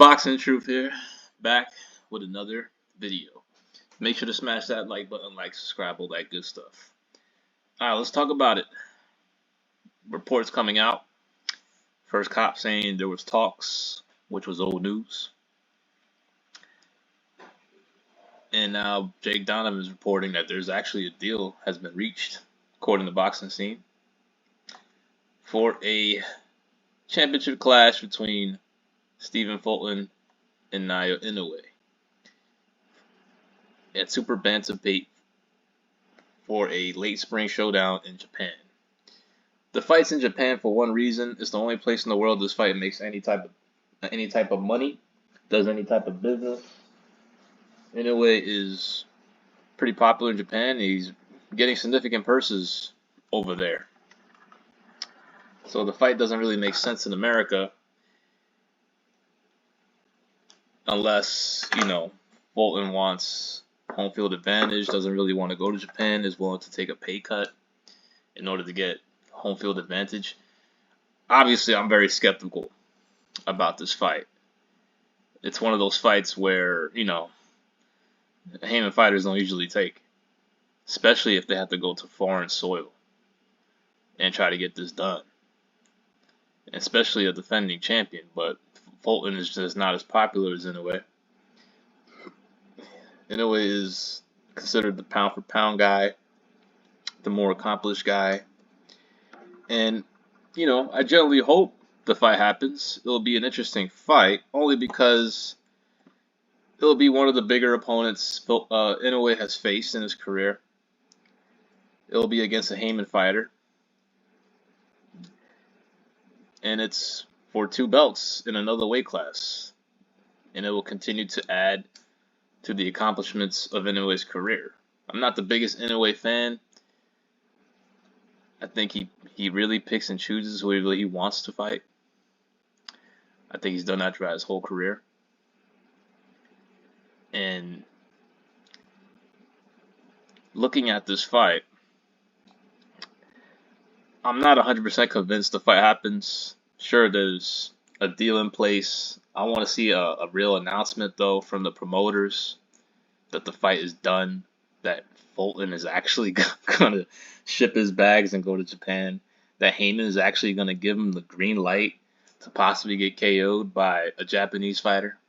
Boxing Truth here, back with another video. Make sure to smash that like button, like, subscribe, all that good stuff. Alright, let's talk about it. Reports coming out. First cop saying there was talks, which was old news. And now Jake Donovan is reporting that there's actually a deal has been reached, according to Boxing Scene, for a championship clash between Stephen Fulton and Inoue at Super Bantamweight for a late spring showdown in Japan. The fight's in Japan for one reason. It's the only place in the world this fight makes any type of money, does any type of business. Inoue is pretty popular in Japan. He's getting significant purses over there. So the fight doesn't really make sense in America unless, Fulton wants home field advantage, doesn't really want to go to Japan, is willing to take a pay cut in order to get home field advantage. Obviously, I'm very skeptical about this fight. It's one of those fights where, Heyman fighters don't usually take, especially if they have to go to foreign soil and try to get this done. Especially a defending champion, but Fulton is just not as popular as Inoue. Inoue is considered the pound for pound guy, the more accomplished guy. And, I generally hope the fight happens. It'll be an interesting fight, only because it'll be one of the bigger opponents Inoue has faced in his career. It'll be against a Heyman fighter. And it's for 2 belts in another weight class. And it will continue to add to the accomplishments of Inoue's career. I'm not the biggest Inoue fan. I think he really picks and chooses who he wants to fight. I think he's done that throughout his whole career. And looking at this fight, I'm not 100% convinced the fight happens. Sure, there's a deal in place. I want to see a real announcement, though, from the promoters that the fight is done, that Fulton is actually going to ship his bags and go to Japan, that Heyman is actually going to give him the green light to possibly get KO'd by a Japanese fighter.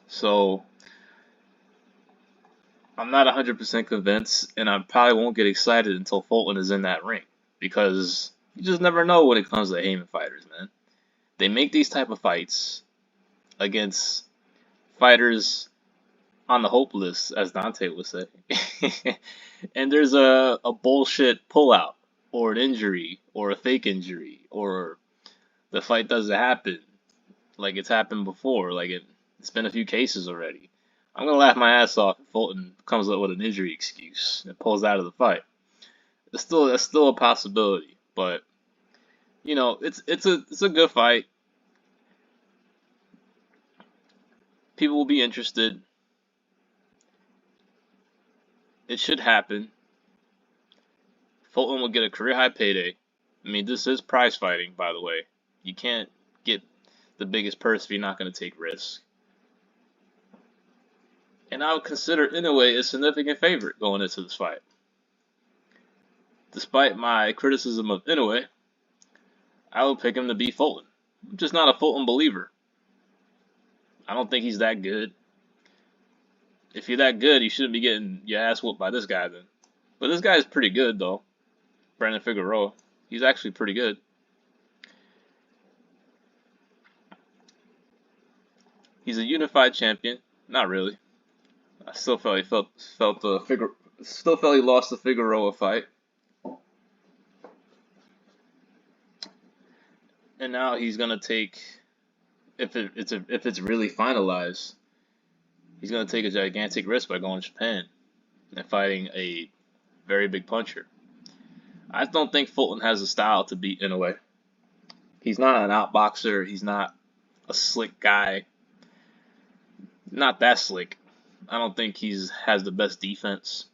So, I'm not 100% convinced, and I probably won't get excited until Fulton is in that ring, because you just never know when it comes to Heyman fighters, man. They make these type of fights against fighters on the hope list, as Dante would say. And there's a bullshit pullout, or an injury, or a fake injury, or the fight doesn't happen like it's happened before. Like it's been a few cases already. I'm gonna laugh my ass off if Fulton comes up with an injury excuse and pulls out of the fight. That's still a possibility, but it's a good fight. People will be interested. It should happen. Fulton will get a career high payday. I mean, this is prize fighting, by the way. You can't get the biggest purse if you're not going to take risks. And I would consider Inoue a significant favorite going into this fight. Despite my criticism of Inoue, I would pick him to beat Fulton. I'm just not a Fulton believer. I don't think he's that good. If you're that good, you shouldn't be getting your ass whooped by this guy then. But this guy is pretty good, though. Brandon Figueroa. He's actually pretty good. He's a unified champion. Not really. I still felt he still felt he lost the Figueroa fight. And now he's gonna take, if it's really finalized, he's gonna take a gigantic risk by going to Japan and fighting a very big puncher. I don't think Fulton has a style to beat Inoue. He's not an outboxer. He's not a slick guy. Not that slick. I don't think has the best defense.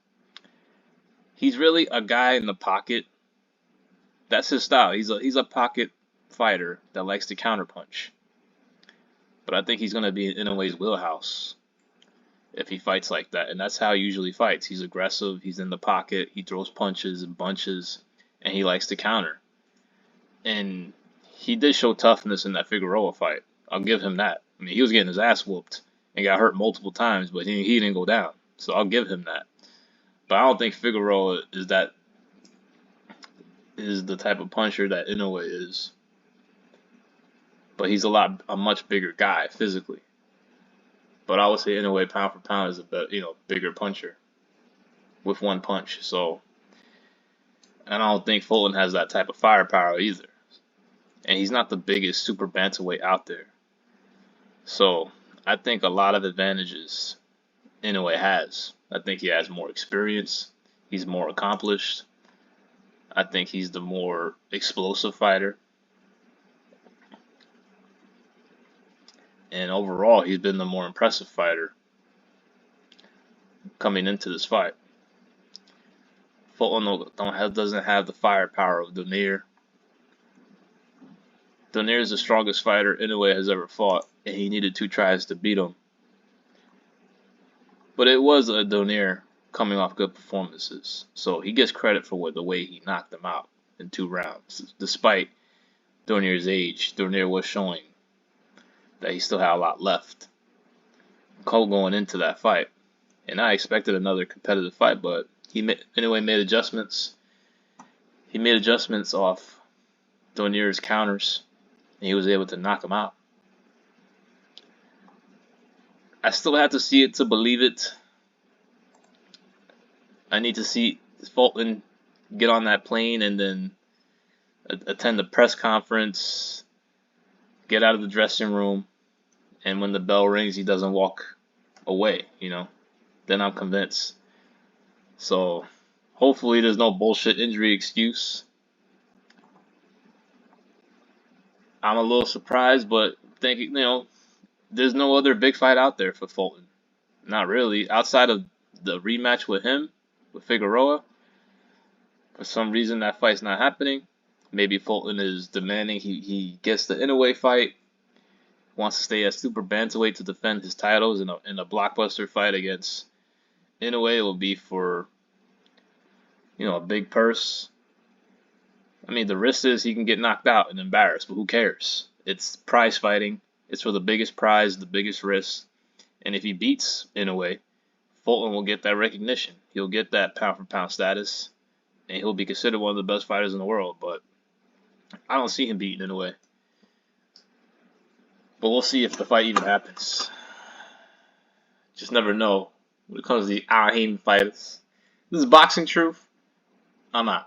He's really a guy in the pocket. That's his style. He's a pocket fighter that likes to counterpunch. But I think he's going to be in Inoue's wheelhouse if he fights like that. And that's how he usually fights. He's aggressive, he's in the pocket, he throws punches and bunches, and he likes to counter. And he did show toughness in that Figueroa fight. I'll give him that. I mean, he was getting his ass whooped and got hurt multiple times, but he didn't go down. So I'll give him that. But I don't think Figueroa is the type of puncher that Inoue is. But he's a much bigger guy physically. But I would say Inoue pound for pound is a bigger puncher with one punch. So, and I don't think Fulton has that type of firepower either. And he's not the biggest super bantamweight out there. So I think a lot of advantages Inoue has. I think he has more experience. He's more accomplished. I think he's the more explosive fighter. And overall, he's been the more impressive fighter coming into this fight. Fulton doesn't have the firepower of Donaire. Donaire is the strongest fighter Inoue has ever fought, and he needed 2 tries to beat him. But it was a Donaire coming off good performances, so he gets credit for the way he knocked him out in 2 rounds. Despite Donaire's age, Donaire was showing that he still had a lot left going into that fight. And I expected another competitive fight, but Inoue made adjustments. He made adjustments off Donaire's counters, and he was able to knock him out. I still have to see it to believe it. I need to see Fulton get on that plane and then attend the press conference, get out of the dressing room, and when the bell rings, he doesn't walk away, Then I'm convinced. So hopefully there's no bullshit injury excuse. I'm a little surprised, but thinking, there's no other big fight out there for Fulton. Not really. Outside of the rematch with him, with Figueroa, for some reason that fight's not happening. Maybe Fulton is demanding he gets the Inoue fight, wants to stay at super bantamweight to defend his titles in a blockbuster fight against Inoue. It will be for a big purse. I mean, the risk is he can get knocked out and embarrassed, but who cares? It's prize fighting. It's for the biggest prize, the biggest risk. And if he beats Inoue, Fulton will get that recognition. He'll get that pound for pound status, and he'll be considered one of the best fighters in the world. But I don't see him beating Inoue. But we'll see if the fight even happens. Just never know when it comes to the Al Haymon fighters. This is Boxing Truth. I'm out.